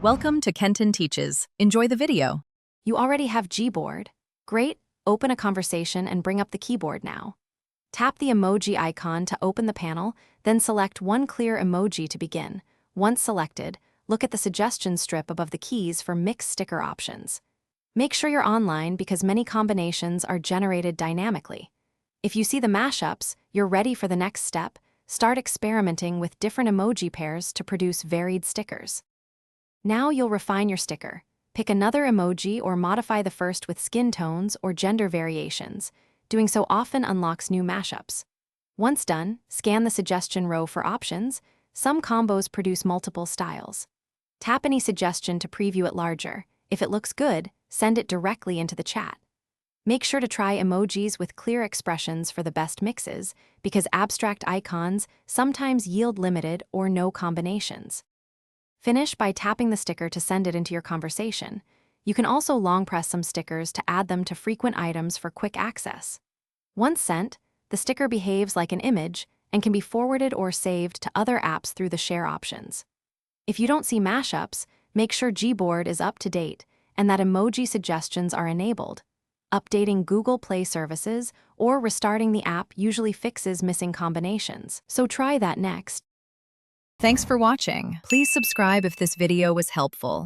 Welcome to Kenton Teaches. Enjoy the video. You already have Gboard. Great, open a conversation and bring up the keyboard now. Tap the emoji icon to open the panel, then select one clear emoji to begin. Once selected, look at the suggestion strip above the keys for mixed sticker options. Make sure you're online because many combinations are generated dynamically. If you see the mashups, you're ready for the next step. Start experimenting with different emoji pairs to produce varied stickers. Now you'll refine your sticker. Pick another emoji or modify the first with skin tones or gender variations. Doing so often unlocks new mashups. Once done, scan the suggestion row for options. Some combos produce multiple styles. Tap any suggestion to preview it larger. If it looks good, send it directly into the chat. Make sure to try emojis with clear expressions for the best mixes, because abstract icons sometimes yield limited or no combinations. Finish by tapping the sticker to send it into your conversation. You can also long press some stickers to add them to frequent items for quick access. Once sent, the sticker behaves like an image and can be forwarded or saved to other apps through the share options. If you don't see mashups, make sure Gboard is up to date and that emoji suggestions are enabled. Updating Google Play services or restarting the app usually fixes missing combinations, so try that next. Thanks for watching. Please subscribe if this video was helpful.